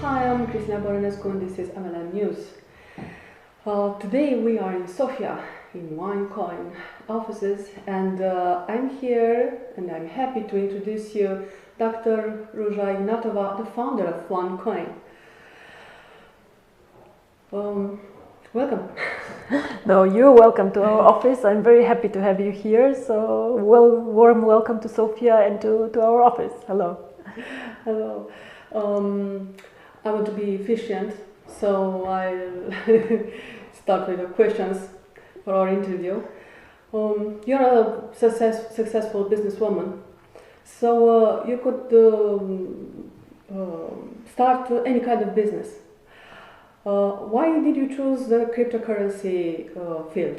Hi, I'm Cristina Boronescu and this is MLM News. Today we are in Sofia, in OneCoin offices, and I'm here and I'm happy to introduce you Dr. Ruja Ignatova, the founder of OneCoin. Welcome. No, you're welcome to our office. I'm very happy to have you here. So, warm welcome to Sofia and to our office. Hello. Hello. I want to be efficient, so I'll start with the questions for our interview. You're a successful businesswoman, so you could start any kind of business. Why did you choose the cryptocurrency field?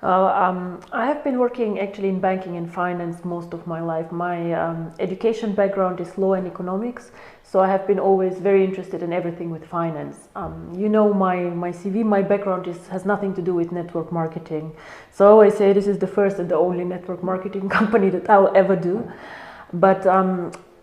I have been working actually in banking and finance most of my life. My education background is law and economics, so I have been always very interested in everything with finance. You know, my CV, my background has nothing to do with network marketing. So I always say this is the first and the only network marketing company that I'll ever do. But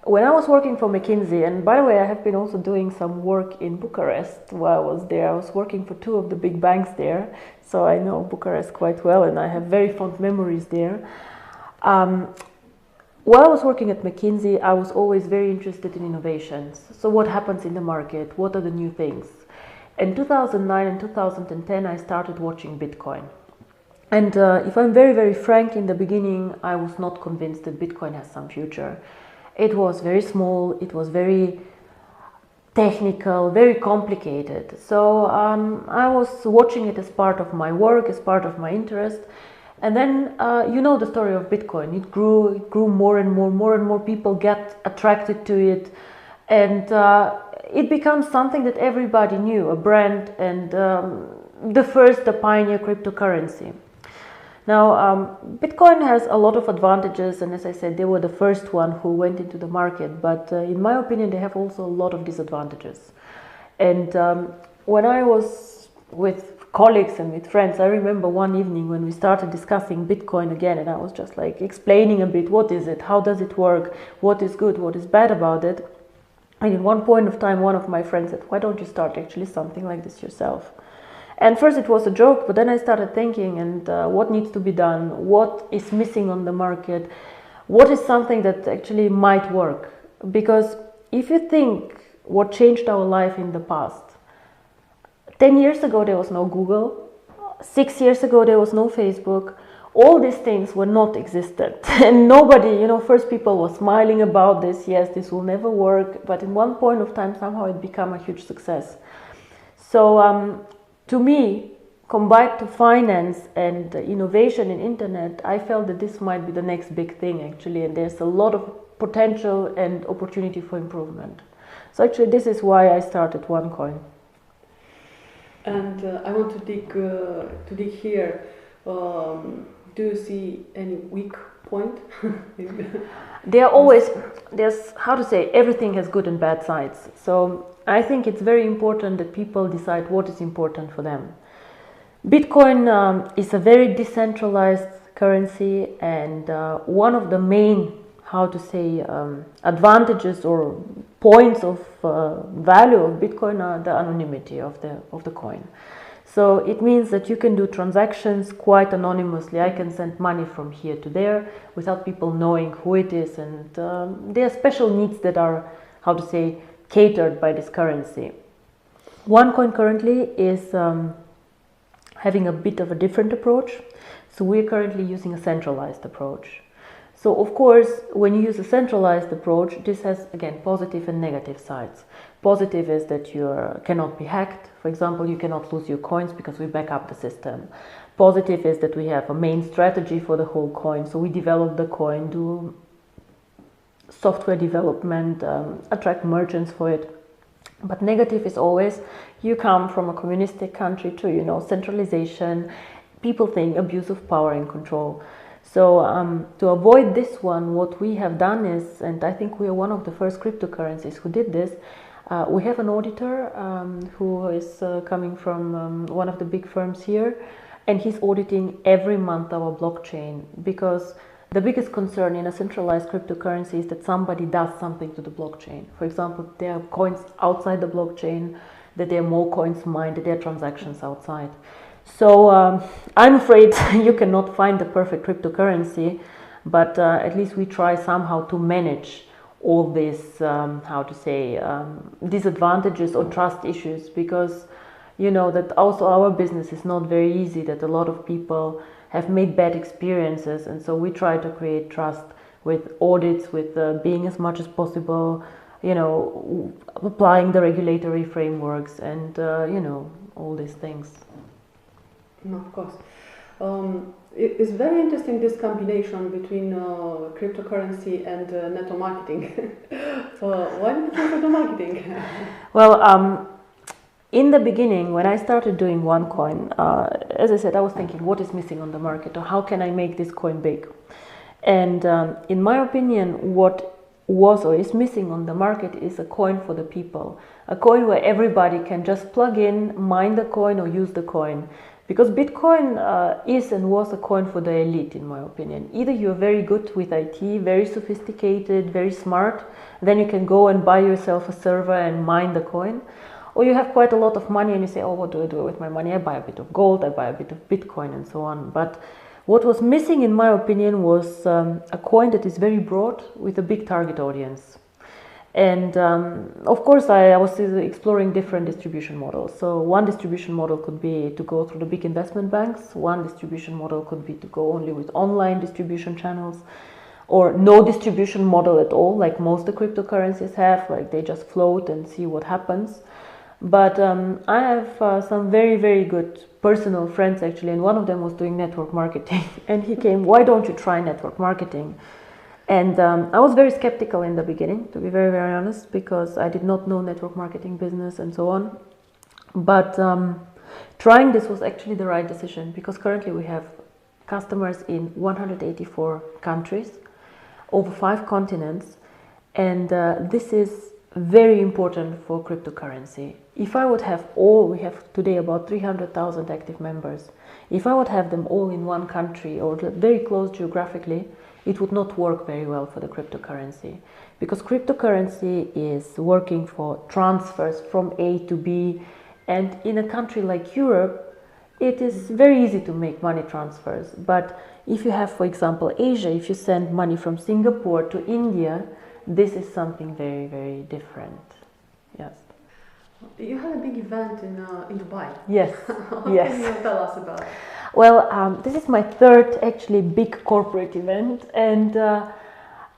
when I was working for McKinsey, and by the way, I have been also doing some work in Bucharest while I was there. I was working for two of the big banks there, so I know Bucharest quite well, and I have very fond memories there. While I was working at McKinsey, I was always very interested in innovations. So what happens in the market? What are the new things? In 2009 and 2010, I started watching Bitcoin. And if I'm very, very frank, in the beginning, I was not convinced that Bitcoin has some future. It was very small, it was very technical, very complicated. So I was watching it as part of my work, as part of my interest. And then you know the story of Bitcoin. It grew more and more people get attracted to it. And it becomes something that everybody knew, a brand and the pioneer cryptocurrency. Now, Bitcoin has a lot of advantages, and as I said, they were the first one who went into the market, but in my opinion, they have also a lot of disadvantages. And when I was with colleagues and with friends, I remember one evening when we started discussing Bitcoin again, and I was just like explaining a bit, what is it, how does it work, what is good, what is bad about it. And at one point of time, one of my friends said, why don't you start actually something like this yourself? And first it was a joke, but then I started thinking, and what needs to be done, what is missing on the market, what is something that actually might work. Because if you think what changed our life in the past, 10 years ago there was no Google, 6 years ago there was no Facebook, all these things were not existent. And nobody, first people were smiling about this, yes, this will never work, but in one point of time somehow it became a huge success. So to me, combined to finance and innovation in internet, I felt that this might be the next big thing actually, and there's a lot of potential and opportunity for improvement. So actually this is why I started OneCoin. And I want to dig here. Do you see any weak point? There's, how to say, everything has good and bad sides. So I think it's very important that people decide what is important for them. Bitcoin is a very decentralized currency, and one of the main, how to say, advantages or points of value of Bitcoin are the anonymity of the coin. So it means that you can do transactions quite anonymously. I can send money from here to there without people knowing who it is, and there are special needs that are, how to say, catered by this currency. OneCoin currently is having a bit of a different approach. So we're currently using a centralized approach. So of course, when you use a centralized approach, this has, again, positive and negative sides. Positive is that you cannot be hacked. For example, you cannot lose your coins because we back up the system. Positive is that we have a main strategy for the whole coin. So we develop the coin, do software development, attract merchants for it. But negative is always, you come from a communistic country to, centralization. People think abuse of power and control. So to avoid this one, what we have done is, and I think we are one of the first cryptocurrencies who did this, we have an auditor who is coming from one of the big firms here, and he's auditing every month our blockchain, because The biggest concern in a centralized cryptocurrency is that somebody does something to the blockchain. For example, there are coins outside the blockchain, that there are more coins mined, that there are transactions outside. So I'm afraid you cannot find the perfect cryptocurrency, but at least we try somehow to manage all these, disadvantages or trust issues, because you know that also our business is not very easy, that a lot of people have made bad experiences, and so we try to create trust with audits, with being as much as possible, you know, applying the regulatory frameworks and all these things. Of course. It's very interesting, this combination between cryptocurrency and network marketing. Why network marketing? Well, in the beginning, when I started doing OneCoin, as I said, I was thinking, what is missing on the market, or how can I make this coin big? And in my opinion, what was or is missing on the market is a coin for the people, a coin where everybody can just plug in, mine the coin, or use the coin. Because Bitcoin is and was a coin for the elite, in my opinion. Either you're very good with IT, very sophisticated, very smart, then you can go and buy yourself a server and mine the coin. Or you have quite a lot of money and you say, oh, what do I do with my money? I buy a bit of gold, I buy a bit of Bitcoin, and so on. But what was missing, in my opinion, was a coin that is very broad with a big target audience. And of course, I was exploring different distribution models. So one distribution model could be to go through the big investment banks. One distribution model could be to go only with online distribution channels, or no distribution model at all, like most of the cryptocurrencies have, like they just float and see what happens. But I have some very, very good personal friends actually, and one of them was doing network marketing. And he came, why don't you try network marketing? And I was very skeptical in the beginning, to be very, very honest, because I did not know network marketing business and so on. But trying this was actually the right decision, because currently we have customers in 184 countries, over 5 continents, and this is very important for cryptocurrency. If I would have we have today about 300,000 active members. If I would have them all in one country or very close geographically, it would not work very well for the cryptocurrency, because cryptocurrency is working for transfers from A to B, and in a country like Europe, it is very easy to make money transfers. But if you have, for example, Asia, if you send money from Singapore to India, this is something very, very different. Yes. You had a big event in Dubai. Yes. What Yes. can you tell us about it? Well, this is my third actually big corporate event, and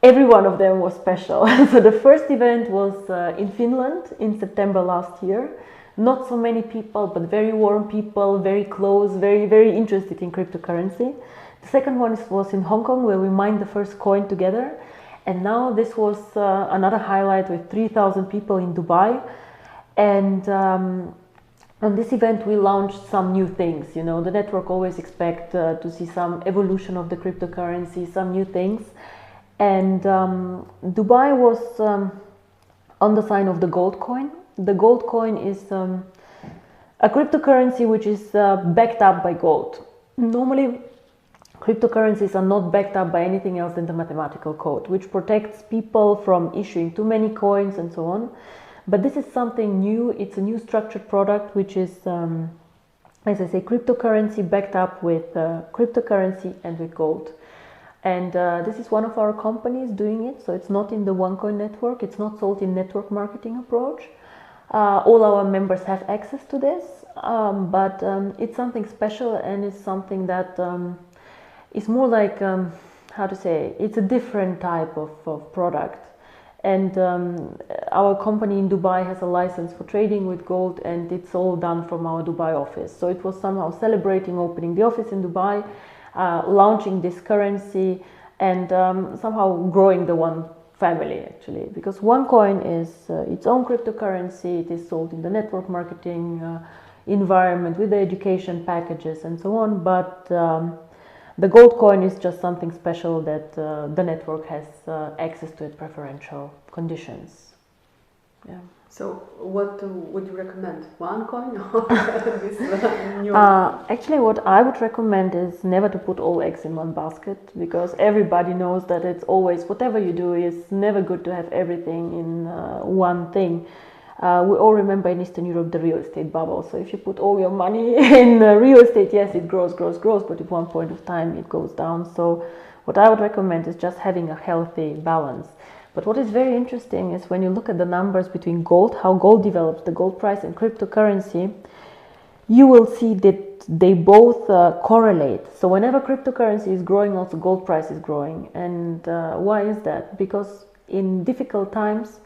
every one of them was special. So the first event was in Finland in September last year. Not so many people, but very warm people, very close, very, very interested in cryptocurrency. The second one was in Hong Kong, where we mined the first coin together. And now this was another highlight with 3,000 people in Dubai. And on this event, we launched some new things. You know, the network always expect to see some evolution of the cryptocurrency, some new things. And Dubai was on the sign of the gold coin. The gold coin is a cryptocurrency which is backed up by gold. Normally, cryptocurrencies are not backed up by anything else than the mathematical code, which protects people from issuing too many coins and so on. But this is something new. It's a new structured product, which is, as I say, cryptocurrency backed up with cryptocurrency and with gold. And this is one of our companies doing it. So it's not in the OneCoin network. It's not sold in network marketing approach. All our members have access to this, but it's something special, and it's something that is more like, how to say, it's a different type of product. And our company in Dubai has a license for trading with gold, and it's all done from our Dubai office. So it was somehow celebrating opening the office in Dubai, launching this currency, and somehow growing the one family, actually, because OneCoin is its own cryptocurrency. It is sold in the network marketing environment with the education packages and so on, but the gold coin is just something special that the network has access to at preferential conditions. Yeah. So what would you recommend? OneCoin or this new? Actually, what I would recommend is never to put all eggs in one basket, because everybody knows that it's always, whatever you do, it's never good to have everything in one thing. We all remember in Eastern Europe the real estate bubble. So if you put all your money in real estate, yes, it grows, but at one point of time it goes down. So what I would recommend is just having a healthy balance. But what is very interesting is when you look at the numbers between gold, how gold develops, the gold price, and cryptocurrency, you will see that they both correlate. So whenever cryptocurrency is growing, also gold price is growing. And why is that? Because in difficult times,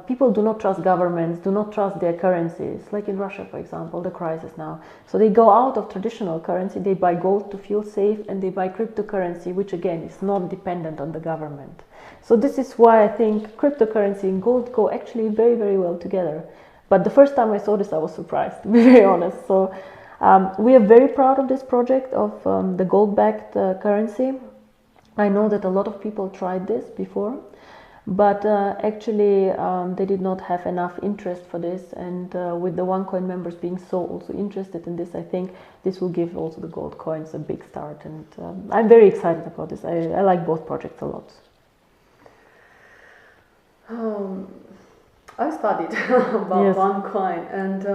people do not trust governments, do not trust their currencies, like in Russia, for example, the crisis now. So they go out of traditional currency, they buy gold to feel safe, and they buy cryptocurrency, which again is not dependent on the government. So this is why I think cryptocurrency and gold go actually very, very well together. But the first time I saw this, I was surprised, to be very honest. So we are very proud of this project of the gold-backed currency. I know that a lot of people tried this before, but actually they did not have enough interest for this. And with the OneCoin members being so also interested in this, I think this will give also the gold coins a big start. And I'm very excited about this. I like both projects a lot. I studied about OneCoin, and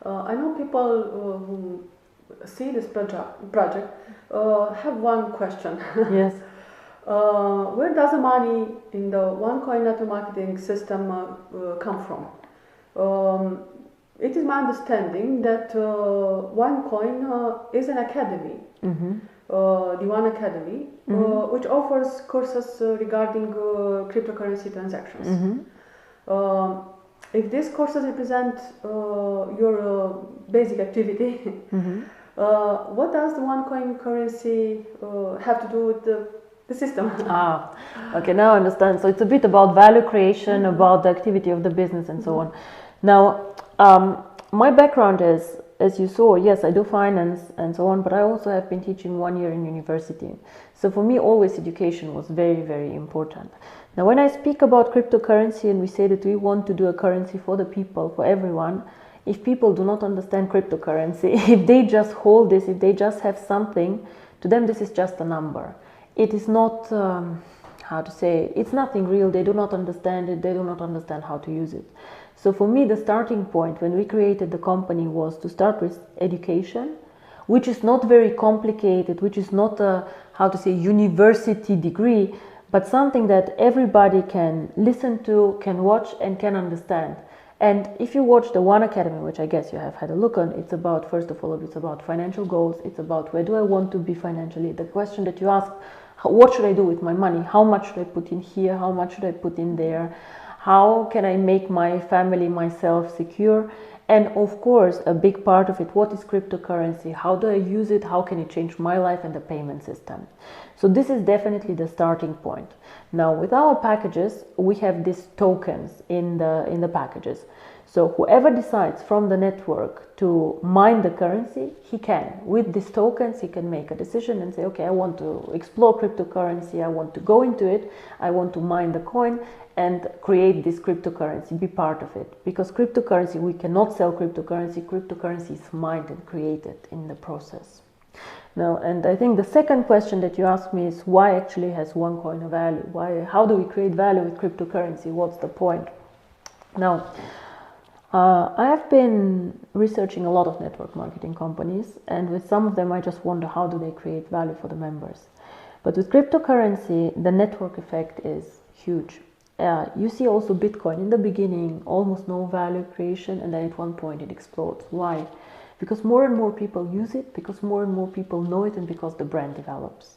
I know people who see this project have one question. Yes. Where does the money in the OneCoin network marketing system come from? It is my understanding that OneCoin is an academy, the One Academy, which offers courses regarding cryptocurrency transactions. If these courses represent your basic activity, what does the OneCoin currency have to do with the system? Okay, now I understand. So it's a bit about value creation, about the activity of the business and so on. Now, my background is, as you saw, yes, I do finance and so on, but I also have been teaching 1 year in university. So for me, always education was very, very important. Now, when I speak about cryptocurrency and we say that we want to do a currency for the people, for everyone, if people do not understand cryptocurrency, if they just hold this, if they just have something, to them this is just a number. It is not, how to say, it's nothing real. They do not understand it. They do not understand how to use it. So for me, the starting point when we created the company was to start with education, which is not very complicated, which is not a, how to say, university degree, but something that everybody can listen to, can watch, and can understand. And if you watch the One Academy, which I guess you have had a look on, it's about, first of all, it's about financial goals. It's about where do I want to be financially. The question that you ask, what should I do with my money? How much should I put in here? How much should I put in there? How can I make my family, myself secure? And of course, a big part of it, what is cryptocurrency? How do I use it? How can it change my life and the payment system? So this is definitely the starting point. Now, with our packages, we have these tokens in the packages. So whoever decides from the network to mine the currency, he can. With these tokens, he can make a decision and say, okay, I want to explore cryptocurrency, I want to go into it, I want to mine the coin and create this cryptocurrency, be part of it. Because cryptocurrency, we cannot sell cryptocurrency. Cryptocurrency is mined and created in the process. Now, and I think the second question that you asked me is why actually has OneCoin a value? How do we create value with cryptocurrency? What's the point? Now, I have been researching a lot of network marketing companies, and with some of them I just wonder how do they create value for the members. But with cryptocurrency, the network effect is huge. You see also Bitcoin in the beginning, almost no value creation, and then at one point it explodes. Why? Because more and more people use it, because more and more people know it, and because the brand develops.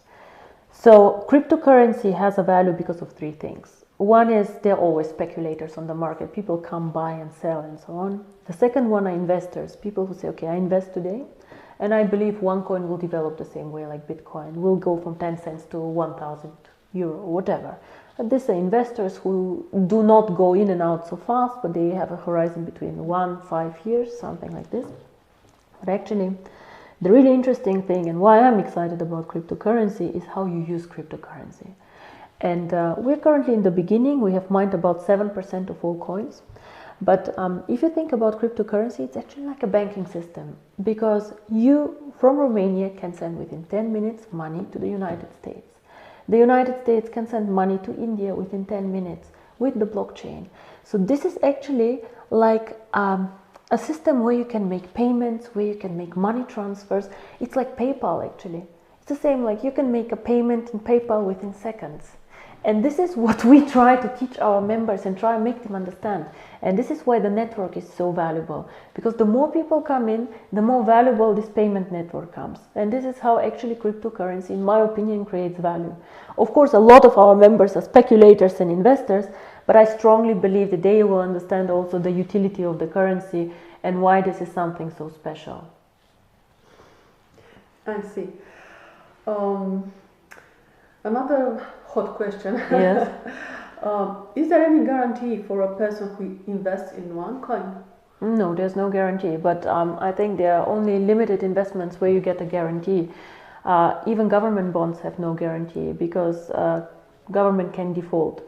So cryptocurrency has a value because of three things. One is there are always speculators on the market. People come buy and sell and so on. The second one are investors. People who say, okay, I invest today, and I believe OneCoin will develop the same way like Bitcoin. Will go from 10 cents to 1,000 euro or whatever. But these are investors who do not go in and out so fast, but they have a horizon between 1-5 years, something like this. But actually, the really interesting thing and why I'm excited about cryptocurrency is how you use cryptocurrency. And we're currently in the beginning. We have mined about 7% of all coins. But if you think about cryptocurrency, it's actually like a banking system, because you from Romania can send within 10 minutes money to the United States. The United States can send money to India within 10 minutes with the blockchain. So this is actually like a system where you can make payments, where you can make money transfers. It's like PayPal actually. It's the same, like you can make a payment in PayPal within seconds. And this is what we try to teach our members and try and make them understand. And this is why the network is so valuable, because the more people come in, the more valuable this payment network comes. And this is how actually cryptocurrency, in my opinion, creates value. Of course, a lot of our members are speculators and investors, but I strongly believe that they will understand also the utility of the currency and why this is something so special. I see. Another hot question. Yes. Is there any guarantee for a person who invests in OneCoin? No, there's no guarantee, but I think there are only limited investments where you get a guarantee. Even government bonds have no guarantee, because government can default.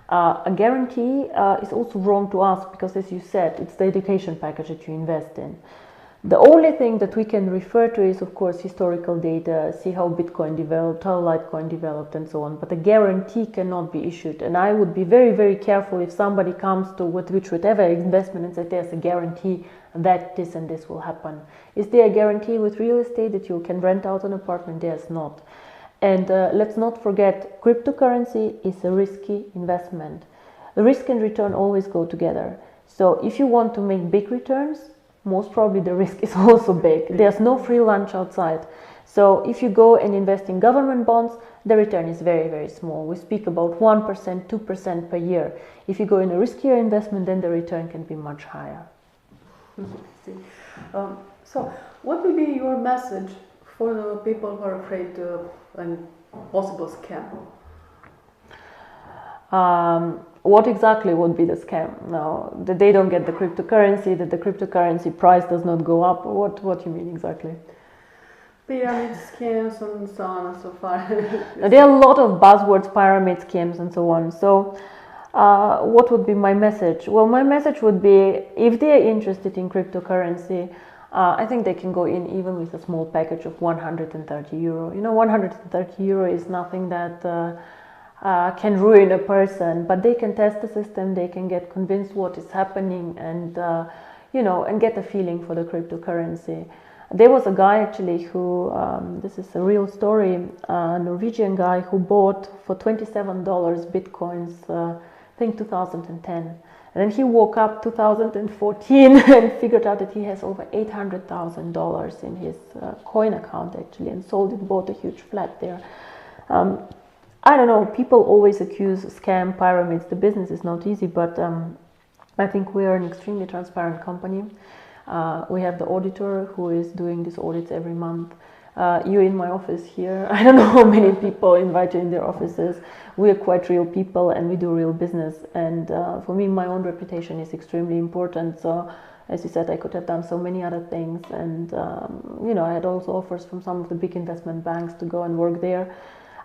A guarantee is also wrong to ask, because as you said, it's the education package that you invest in. The only thing that we can refer to is, of course, historical data, see how Bitcoin developed, how Litecoin developed, and so on. But a guarantee cannot be issued. And I would be very, very careful if somebody comes to whatever investment and says there's a guarantee that this and this will happen. Is there a guarantee with real estate that you can rent out an apartment? There's not. And let's not forget, cryptocurrency is a risky investment. Risk and return always go together. So if you want to make big returns, most probably the risk is also big. There's no free lunch outside. So if you go and invest in government bonds, the return is very, very small. We speak about 1%, 2% per year. If you go in a riskier investment, then the return can be much higher. So what will be your message for the people who are afraid of a possible scam? What exactly would be the scam? Now, that they don't get the cryptocurrency, that the cryptocurrency price does not go up, or what you mean exactly? Pyramid scams and so on and so forth. There are a lot of buzzwords, pyramid schemes and so on. So what would be my message? Well, my message would be, if they are interested in cryptocurrency, I think they can go in even with a small package of 130 euro. You know, 130 euro is nothing that can ruin a person, but they can test the system, they can get convinced what is happening, and you know, and get a feeling for the cryptocurrency. There was a guy actually who, this is a real story, a Norwegian guy who bought for $27 bitcoins, I think 2010. And then he woke up 2014 and figured out that he has over $800,000 in his coin account actually, and sold it, bought a huge flat there. I don't know, people always accuse scam, pyramids. The business is not easy, but I think we are an extremely transparent company. We have the auditor who is doing these audits every month. You're in my office here. I don't know how many people invite you in their offices. We are quite real people and we do real business. And for me, my own reputation is extremely important. So, as you said, I could have done so many other things. And, you know, I had also offers from some of the big investment banks to go and work there.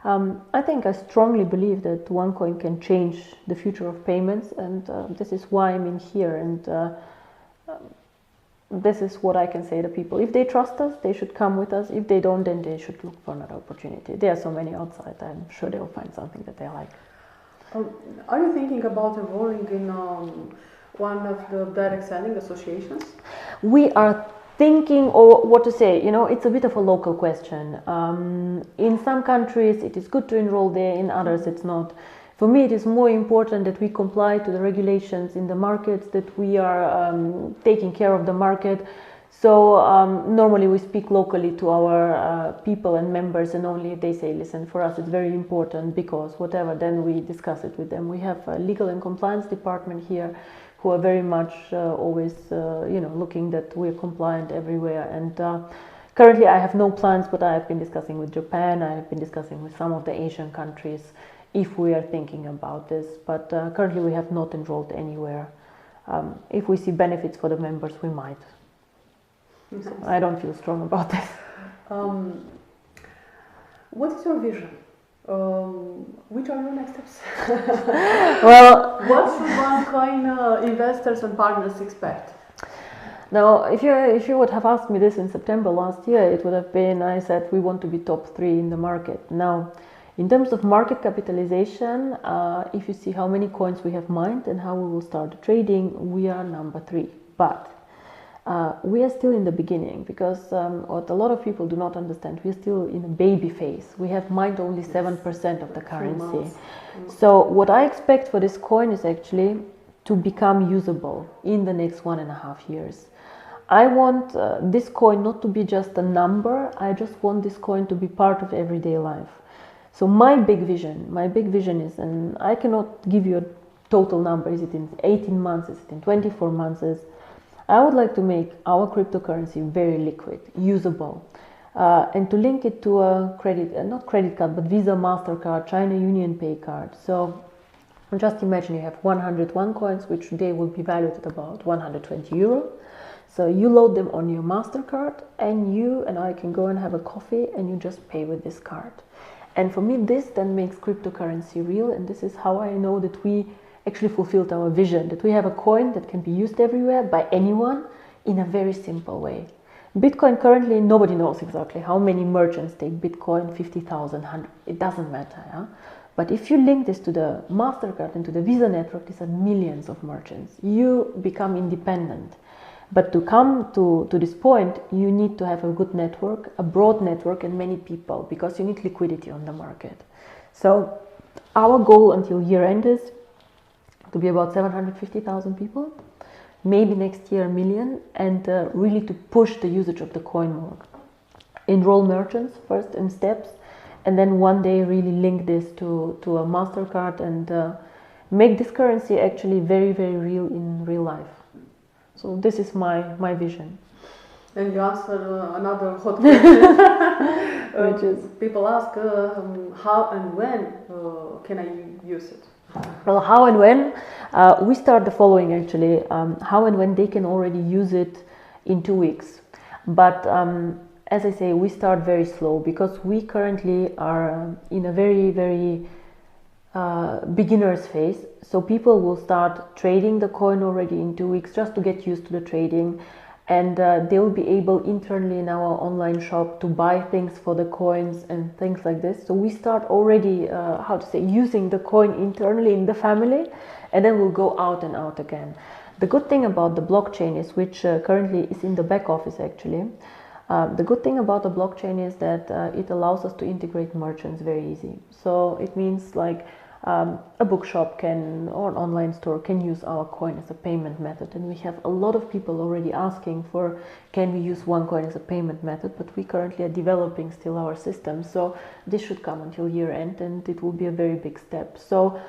I think I strongly believe that OneCoin can change the future of payments, and this is why I'm in here, and this is what I can say to people. If they trust us, they should come with us. If they don't, then they should look for another opportunity. There are so many outside. I'm sure they'll find something that they like. Are you thinking about enrolling in one of the direct selling associations? We are thinking, or what to say, you know, it's a bit of a local question. In some countries it is good to enroll there, in others it's not. For me, it is more important that we comply to the regulations in the markets, that we are taking care of the market. So normally we speak locally to our people and members, and only if they say, listen, for us it's very important because whatever, then we discuss it with them. We have a legal and compliance department here who are very much always, you know, looking that we're compliant everywhere. And currently I have no plans, but I have been discussing with Japan, I have been discussing with some of the Asian countries if we are thinking about this. But currently we have not enrolled anywhere. If we see benefits for the members, we might. So I don't feel strong about this. What is your vision Which are your next steps? Well, what should OneCoin investors and partners expect? now, if you would have asked me this in September last year, it would have been, I said we want to be top 3 in the market. Now, in terms of market capitalization, if you see how many coins we have mined and how we will start trading, we are number 3. But we are still in the beginning, because what a lot of people do not understand, we are still in a baby phase. We have mined only 7% of the currency. So what I expect for this coin is actually to become usable in the next 1.5 years. I want this coin not to be just a number. I just want this coin to be part of everyday life. So my big vision is, and I cannot give you a total number, is it in 18 months, is it in 24 months, I would like to make our cryptocurrency very liquid, usable, and to link it to a not credit card, but Visa, MasterCard, China Union Pay card. So just imagine you have 100 OneCoins, which today will be valued at about 120 euro. So you load them on your MasterCard, and you and I can go and have a coffee, and you just pay with this card. And for me, this then makes cryptocurrency real, and this is how I know that we actually fulfilled our vision, that we have a coin that can be used everywhere by anyone in a very simple way. Bitcoin currently, nobody knows exactly how many merchants take Bitcoin, 50,000, 100, it doesn't matter. Yeah? But if you link this to the MasterCard and to the Visa network, these are millions of merchants. You become independent. But to come to this point, you need to have a good network, a broad network, and many people, because you need liquidity on the market. So our goal until year end is to be about 750,000 people, maybe next year 1 million, and really to push the usage of the coin more. Enroll merchants first in steps, and then one day really link this to a MasterCard and make this currency actually very, very real in real life. So this is my vision. And you answer another hot question. Which is, people ask how and when can I use it? Well, how and when? We start the following actually. How and when they can already use it in 2 weeks. But as I say, we start very slow, because we currently are in a very, very beginner's phase. So people will start trading the coin already in 2 weeks, just to get used to the trading, and they will be able internally in our online shop to buy things for the coins and things like this. So we start already using the coin internally in the family, and then we'll go out and out again. The good thing about the blockchain is, which currently is in the back office actually, the good thing about the blockchain is that it allows us to integrate merchants very easy. So it means like a bookshop or an online store can use our coin as a payment method, and we have a lot of people already asking for, can we use OneCoin as a payment method, but we currently are developing still our system, so this should come until year end, and it will be a very big step. So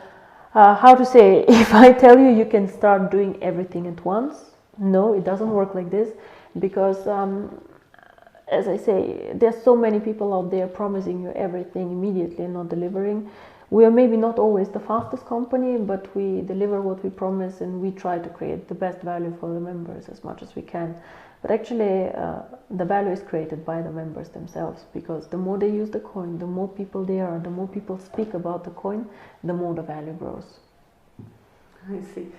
if I tell you can start doing everything at once, no, it doesn't work like this, because as I say, there's so many people out there promising you everything immediately and not delivering. We are maybe not always the fastest company, but we deliver what we promise, and we try to create the best value for the members as much as we can. But actually, the value is created by the members themselves, because the more they use the coin, the more people there are, the more people speak about the coin, the more the value grows. I see.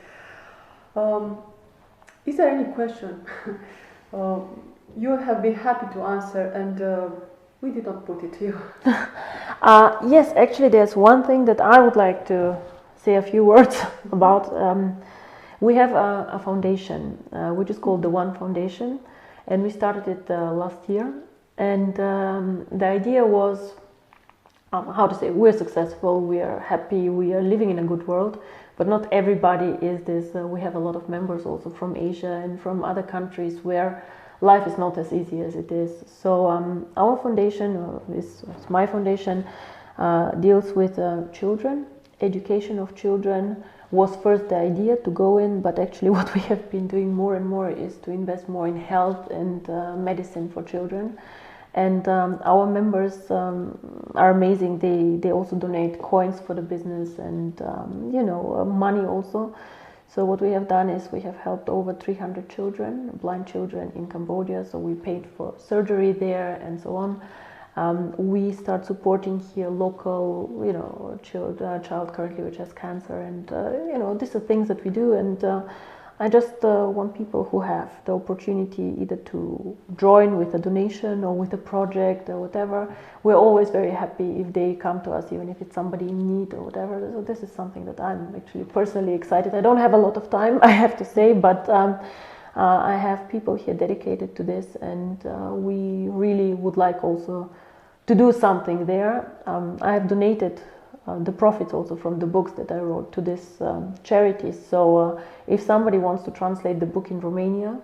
Is there any question you have been happy to answer and we did not put it to you? Yes, actually there's one thing that I would like to say a few words about. We have a foundation which is called the One Foundation, and we started it last year, and the idea was we're successful, we are happy, we are living in a good world, but not everybody is this. We have a lot of members also from Asia and from other countries where life is not as easy as it is. So our foundation, my foundation, deals with children. Education of children was first the idea to go in, but actually what we have been doing more and more is to invest more in health and medicine for children. And our members are amazing. They also donate coins for the business and money also. So what we have done is we have helped over 300 children, blind children in Cambodia. So we paid for surgery there and so on. We start supporting here local, child currently which has cancer, and these are things that we do. And I just want people who have the opportunity either to join with a donation or with a project or whatever. We're always very happy if they come to us, even if it's somebody in need or whatever. So this is something that I'm actually personally excited. I don't have a lot of time, I have to say, but I have people here dedicated to this, and we really would like also to do something there. I have donated the profits also from the books that I wrote to this charity. So if somebody wants to translate the book in Romania,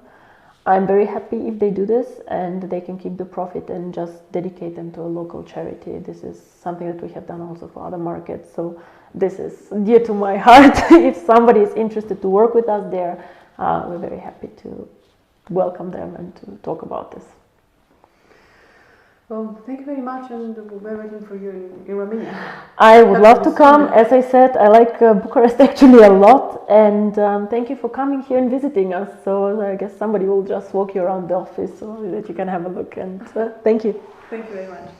I'm very happy if they do this, and they can keep the profit and just dedicate them to a local charity. This is something that we have done also for other markets. So this is dear to my heart. If somebody is interested to work with us there, we're very happy to welcome them and to talk about this. Well, thank you very much, and we're waiting for you in Romania. I would love to come. As I said, I like Bucharest actually a lot, and thank you for coming here and visiting us. So I guess somebody will just walk you around the office so that you can have a look, and thank you. Thank you very much.